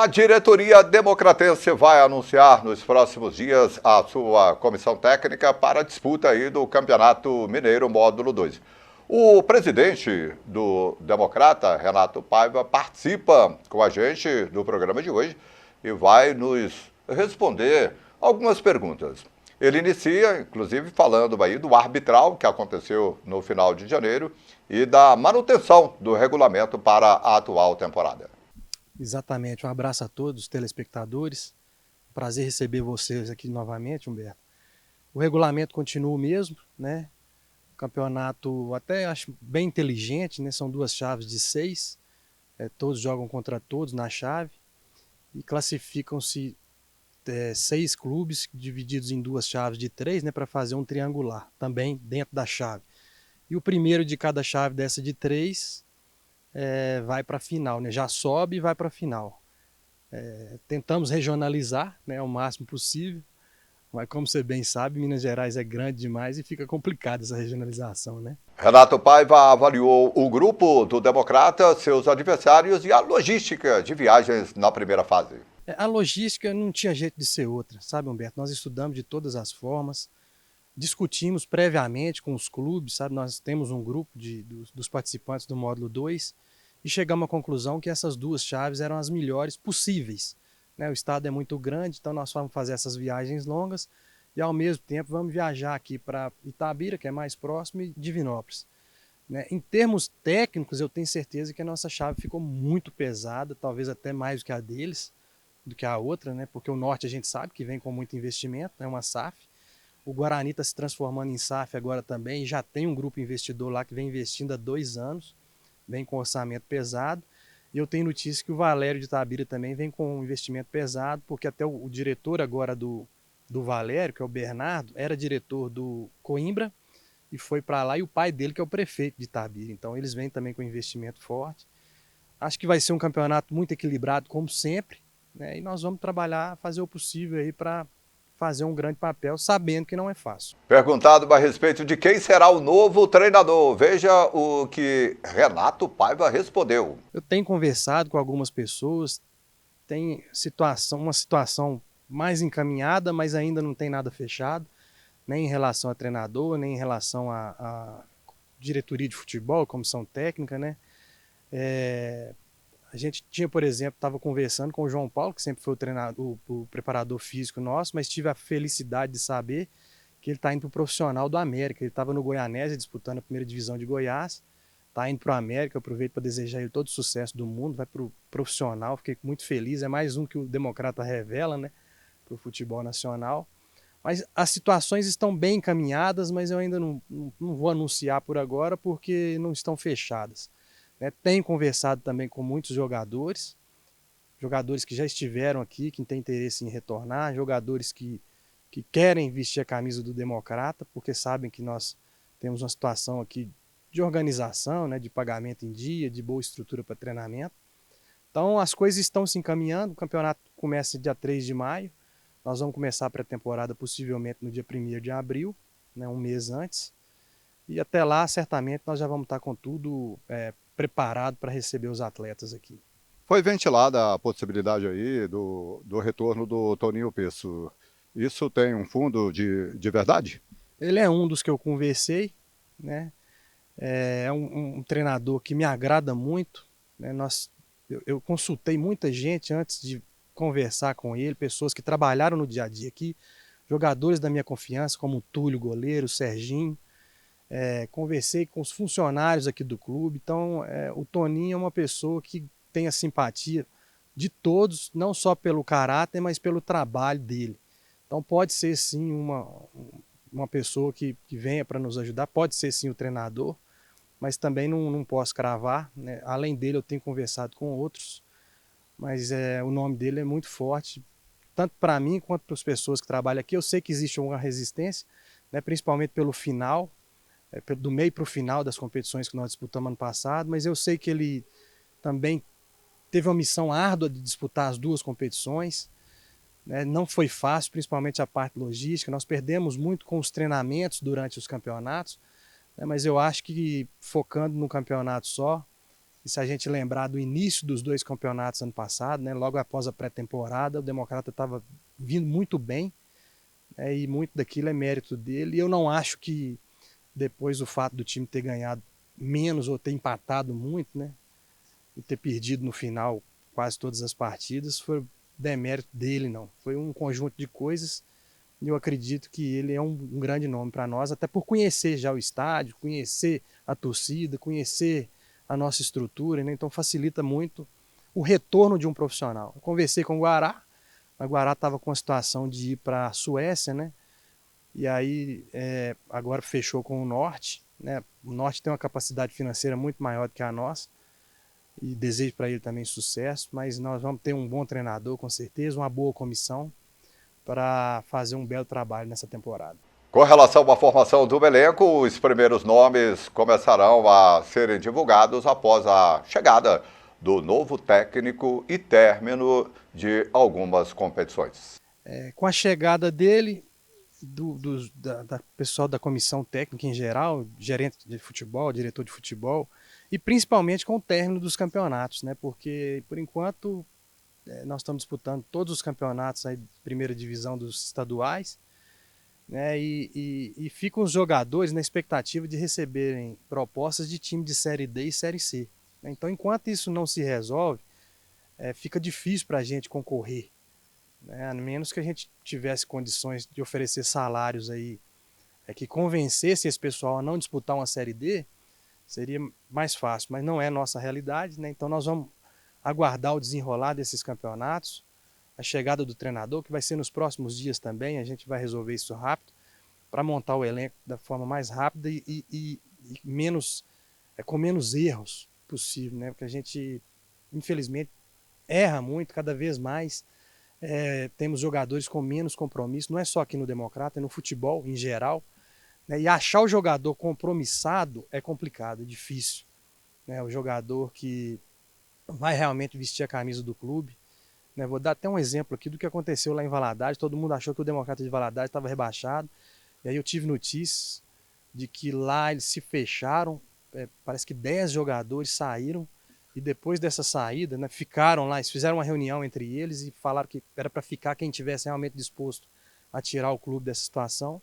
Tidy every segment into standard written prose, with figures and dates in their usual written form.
A diretoria democratense vai anunciar nos próximos dias a sua comissão técnica para a disputa aí do Campeonato Mineiro Módulo 2. O presidente do Democrata, Renato Paiva, participa com a gente do programa de hoje e vai nos responder algumas perguntas. Ele inicia, inclusive, falando aí do arbitral que aconteceu no final de janeiro e da manutenção do regulamento para a atual temporada. Exatamente. Um abraço a todos os telespectadores. Prazer receber vocês aqui novamente, Humberto. O regulamento continua o mesmo, né? O campeonato até acho bem inteligente, né? São 2 chaves de 6. Todos jogam contra todos na chave. E classificam-se 6 clubes divididos em 2 chaves de 3, né? Para fazer um triangular, também dentro da chave. E o primeiro de cada chave dessa de 3... vai para a final, né? Já sobe e vai para a final. Tentamos regionalizar, né, o máximo possível, mas como você bem sabe, Minas Gerais é grande demais e fica complicada essa regionalização, né? Renato Paiva avaliou o grupo do Democrata, seus adversários e a logística de viagens na primeira fase. A logística não tinha jeito de ser outra, sabe, Humberto? Nós estudamos de todas as formas, discutimos previamente com os clubes, sabe? Nós temos um grupo dos participantes do módulo 2 e chegamos à conclusão que essas 2 chaves eram as melhores possíveis, né? O estado é muito grande, então nós vamos fazer essas viagens longas e ao mesmo tempo vamos viajar aqui para Itabira, que é mais próximo, e Divinópolis, né? Em termos técnicos, eu tenho certeza que a nossa chave ficou muito pesada, talvez até mais do que a deles, do que a outra, né? Porque o Norte a gente sabe que vem com muito investimento, é uma SAF. O Guarani está se transformando em SAF agora também, já tem um grupo investidor lá que vem investindo há 2 anos, vem com orçamento pesado. E eu tenho notícia que o Valério de Itabira também vem com um investimento pesado, porque até o diretor agora do Valério, que é o Bernardo, era diretor do Coimbra e foi para lá, e o pai dele que é o prefeito de Itabira. Então eles vêm também com investimento forte. Acho que vai ser um campeonato muito equilibrado, como sempre, né? E nós vamos trabalhar, fazer o possível aí para fazer um grande papel, sabendo que não é fácil. Perguntado a respeito de quem será o novo treinador, veja o que Renato Paiva respondeu. Eu tenho conversado com algumas pessoas, tem uma situação mais encaminhada, mas ainda não tem nada fechado, nem em relação a treinador, nem em relação a diretoria de futebol, comissão técnica, né? A gente tinha, por exemplo, estava conversando com o João Paulo, que sempre foi o treinador, o preparador físico nosso, mas tive a felicidade de saber que ele está indo para o profissional do América. Ele estava no Goianésia disputando a primeira divisão de Goiás, está indo para o América. Eu aproveito para desejar ele todo o sucesso do mundo, vai para o profissional, fiquei muito feliz. É mais um que o Democrata revela, né, para o futebol nacional. Mas as situações estão bem encaminhadas, mas eu ainda não vou anunciar por agora porque não estão fechadas. Tenho conversado também com muitos jogadores que já estiveram aqui, que têm interesse em retornar, jogadores que querem vestir a camisa do Democrata, porque sabem que nós temos uma situação aqui de organização, né, de pagamento em dia, de boa estrutura para treinamento. Então as coisas estão se encaminhando, o campeonato começa dia 3 de maio, nós vamos começar a pré-temporada possivelmente no dia 1º de abril, né, um mês antes, e até lá certamente nós já vamos estar com tudo preparado para receber os atletas aqui. Foi ventilada a possibilidade aí do retorno do Toninho Peço. Isso tem um fundo de verdade? Ele é um dos que eu conversei, né? É um treinador que me agrada muito, né? Eu consultei muita gente antes de conversar com ele, pessoas que trabalharam no dia a dia aqui, jogadores da minha confiança, como o Túlio, goleiro, o Serginho. Conversei com os funcionários aqui do clube. Então o Toninho é uma pessoa que tem a simpatia de todos, não só pelo caráter, mas pelo trabalho dele. Então pode ser sim uma pessoa que venha para nos ajudar, pode ser sim o treinador, mas também não posso cravar, né? Além dele eu tenho conversado com outros, mas o nome dele é muito forte, tanto para mim quanto para as pessoas que trabalham aqui. Eu sei que existe uma resistência, né, principalmente pelo final, do meio para o final das competições que nós disputamos ano passado, mas eu sei que ele também teve uma missão árdua de disputar as 2 competições, né? Não foi fácil, principalmente a parte logística, nós perdemos muito com os treinamentos durante os campeonatos, né? Mas eu acho que focando no campeonato só, E se a gente lembrar do início dos 2 campeonatos ano passado, né, logo após a pré-temporada, o Democrata estava vindo muito bem, né, e muito daquilo é mérito dele. E eu não acho que depois do fato do time ter ganhado menos ou ter empatado muito, né, e ter perdido no final quase todas as partidas, foi demérito dele, não. Foi um conjunto de coisas. E eu acredito que ele é um grande nome para nós, até por conhecer já o estádio, conhecer a torcida, conhecer a nossa estrutura, né? Então facilita muito o retorno de um profissional. Eu conversei com o Guará estava com a situação de ir para a Suécia, né? E aí agora fechou com o Norte, né? O Norte tem uma capacidade financeira muito maior do que a nossa, e desejo para ele também sucesso, mas nós vamos ter um bom treinador, com certeza, uma boa comissão, para fazer um belo trabalho nessa temporada. Com relação à formação do elenco, os primeiros nomes começarão a serem divulgados após a chegada do novo técnico e término de algumas competições. Com a chegada dele, da pessoal da comissão técnica em geral, gerente de futebol, diretor de futebol, e principalmente com o término dos campeonatos, né? Porque, por enquanto, nós estamos disputando todos os campeonatos aí de primeira divisão dos estaduais, né? E ficam os jogadores na expectativa de receberem propostas de time de Série D e Série C. Então, enquanto isso não se resolve, fica difícil para a gente concorrer, né? A menos que a gente tivesse condições de oferecer salários aí que convencesse esse pessoal a não disputar uma Série D, seria mais fácil, mas não é nossa realidade, né? Então nós vamos aguardar o desenrolar desses campeonatos, a chegada do treinador, que vai ser nos próximos dias também, a gente vai resolver isso rápido, para montar o elenco da forma mais rápida e com menos erros possível, né? Porque a gente, infelizmente, erra muito, cada vez mais. Temos jogadores com menos compromisso, não é só aqui no Democrata, é no futebol em geral, né? E achar o jogador compromissado é complicado, é difícil, né? O jogador que vai realmente vestir a camisa do clube, né? Vou dar até um exemplo aqui do que aconteceu lá em Valadares. Todo mundo achou que o Democrata de Valadares estava rebaixado, e aí eu tive notícias de que lá eles se fecharam, parece que 10 jogadores saíram, e depois dessa saída, né, ficaram lá, eles fizeram uma reunião entre eles e falaram que era para ficar quem tivesse realmente disposto a tirar o clube dessa situação.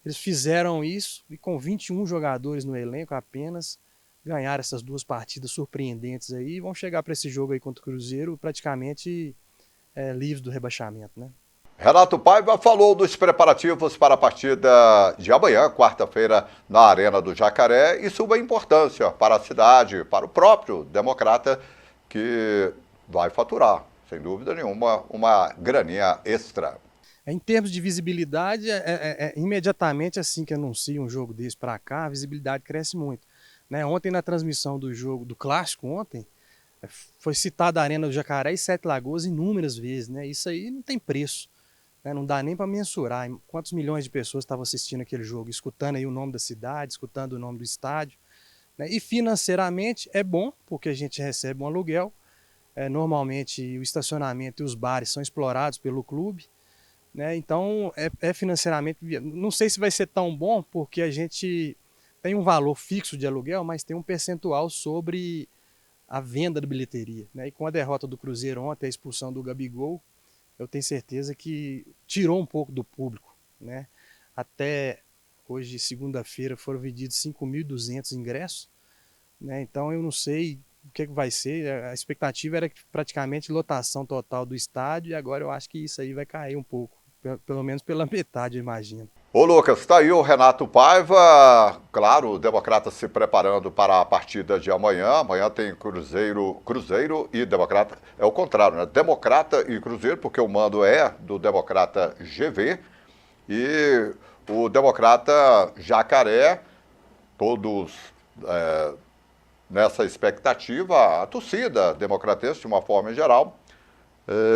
Eles fizeram isso e com 21 jogadores no elenco apenas, ganharam essas 2 partidas surpreendentes aí, e vão chegar para esse jogo aí contra o Cruzeiro praticamente livres do rebaixamento, né? Renato Paiva falou dos preparativos para a partida de amanhã, quarta-feira, na Arena do Jacaré, e sua importância para a cidade, para o próprio Democrata, que vai faturar, sem dúvida nenhuma, uma graninha extra. Em termos de visibilidade, imediatamente assim que anuncia um jogo desse para cá, a visibilidade cresce muito, né? Ontem, na transmissão do jogo, do Clássico ontem, foi citada a Arena do Jacaré e Sete Lagoas inúmeras vezes, né? Isso aí não tem preço. Não dá nem para mensurar quantos milhões de pessoas estavam assistindo aquele jogo, escutando aí o nome da cidade, escutando o nome do estádio, né? E financeiramente é bom, porque a gente recebe um aluguel. Normalmente o estacionamento e os bares são explorados pelo clube, né? Então financeiramente, não sei se vai ser tão bom, porque a gente tem um valor fixo de aluguel, mas tem um percentual sobre a venda da bilheteria, né? E com a derrota do Cruzeiro ontem, a expulsão do Gabigol, eu tenho certeza que tirou um pouco do público, né? Até hoje, segunda-feira, foram vendidos 5.200 ingressos, né? Então eu não sei o que vai ser. A expectativa era praticamente lotação total do estádio, e agora eu acho que isso aí vai cair um pouco, pelo menos pela metade, eu imagino. Ô Lucas, está aí o Renato Paiva, claro, o Democrata se preparando para a partida de amanhã. Amanhã tem Cruzeiro e Democrata, é o contrário, né? Democrata e Cruzeiro, porque o mando é do Democrata GV, e o Democrata Jacaré, todos nessa expectativa, a torcida democratense de uma forma em geral,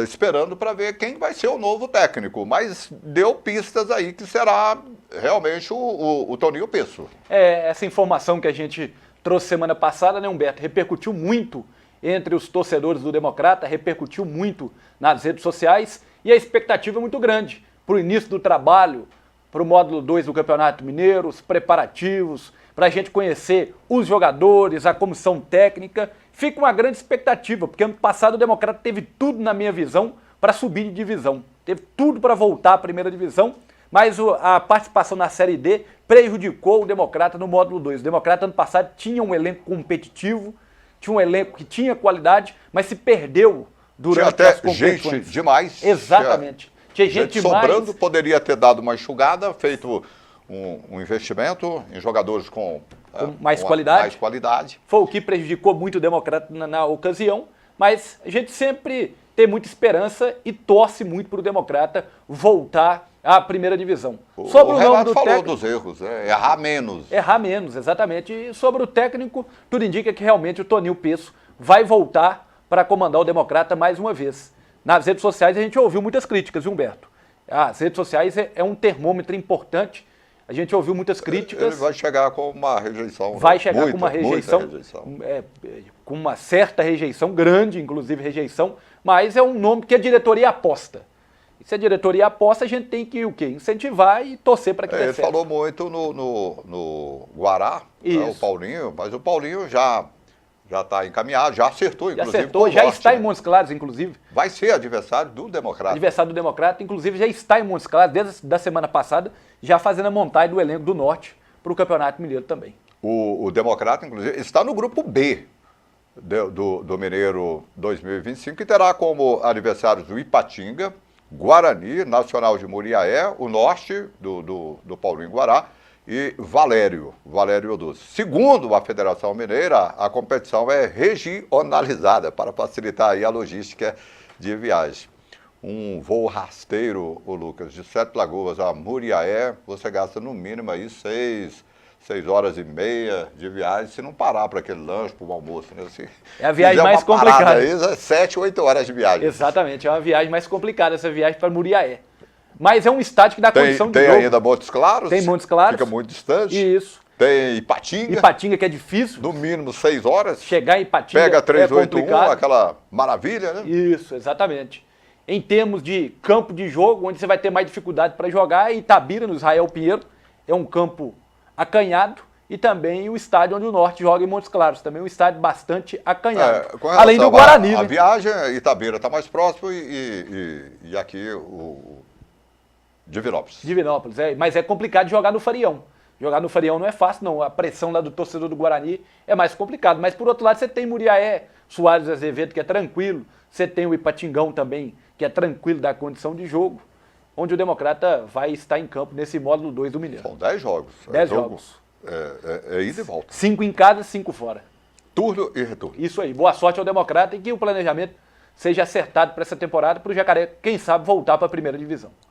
esperando para ver quem vai ser o novo técnico, mas deu pistas aí que será realmente o Toninho Pesso. Essa informação que a gente trouxe semana passada, né, Humberto, repercutiu muito entre os torcedores do Democrata, repercutiu muito nas redes sociais, e a expectativa é muito grande para o início do trabalho, para o módulo 2 do Campeonato Mineiro, os preparativos, para a gente conhecer os jogadores, a comissão técnica. Fica uma grande expectativa, porque ano passado o Democrata teve tudo, na minha visão, para subir de divisão. Teve tudo para voltar à primeira divisão, mas a participação na Série D prejudicou o Democrata no módulo 2. O Democrata ano passado tinha um elenco competitivo, tinha um elenco que tinha qualidade, mas se perdeu durante tinha as até competições. gente demais. Exatamente. Tinha gente demais. Sobrando, poderia ter dado uma enxugada, feito um investimento em jogadores com mais qualidade. Foi o que prejudicou muito o Democrata na ocasião, mas a gente sempre tem muita esperança e torce muito para o Democrata voltar à primeira divisão. Sobre o Renato falou dos erros, errar menos. Errar menos, exatamente. E sobre o técnico, tudo indica que realmente o Toninho Peço vai voltar para comandar o Democrata mais uma vez. Nas redes sociais a gente ouviu muitas críticas, viu, Humberto? As redes sociais é um termômetro importante. A gente ouviu muitas críticas. Ele vai chegar com uma rejeição. Vai chegar com uma rejeição. Com uma certa rejeição, grande, inclusive rejeição, mas é um nome que a diretoria aposta. E se a diretoria aposta, a gente tem que o quê? Incentivar e torcer para que dê certo. Ele falou muito no Guará, né, o Paulinho, mas o Paulinho já está encaminhado, já acertou, inclusive. Já está em Montes Claros, inclusive. Vai ser adversário do Democrata. Adversário do Democrata, inclusive já está em Montes Claros, desde a semana passada, já fazendo a montagem do elenco do Norte para o Campeonato Mineiro também. O Democrata, inclusive, está no grupo B do Mineiro 2025, que terá como adversários o Ipatinga, Guarani, Nacional de Muriaé, o Norte do Paulinho Guará, e Valério Doce. Segundo a Federação Mineira, a competição é regionalizada para facilitar aí a logística de viagem. Um voo rasteiro, Lucas, de Sete Lagoas a Muriaé, você gasta no mínimo aí 6 horas e meia de viagem, se não parar para aquele lanche, para o almoço, né? Se é a viagem mais complicada. Aí, é 7, 8 horas de viagem. Exatamente, é uma viagem mais complicada essa viagem para Muriaé. Mas é um estádio que dá condição de jogo. Tem ainda Montes Claros. Tem Montes Claros. Fica muito distante. Isso. Tem Ipatinga. Ipatinga, que é difícil. No mínimo 6 horas. Chegar em Ipatinga pega 381, complicado. aquela maravilha, né? Isso, exatamente. Em termos de campo de jogo, onde você vai ter mais dificuldade para jogar, Itabira, no Israel Pinheiro, é um campo acanhado. E também o estádio onde o Norte joga em Montes Claros. Também um estádio bastante acanhado. Além do Guarani, a né? viagem, Itabira está mais próximo e aqui o Divinópolis. Divinópolis, mas é complicado de jogar no Farião. Jogar no Farião não é fácil, não. A pressão lá do torcedor do Guarani é mais complicado. Mas, por outro lado, você tem Muriaé, Soares Azevedo, que é tranquilo. Você tem o Ipatingão também, que é tranquilo da condição de jogo. Onde o Democrata vai estar em campo nesse módulo 2 do Mineiro. São 10 jogos. 10 jogos. É ida e volta. 5 em casa, 5 fora. Turno e retorno. Isso aí. Boa sorte ao Democrata e que o planejamento seja acertado para essa temporada, para o Jacaré, quem sabe, voltar para a primeira divisão.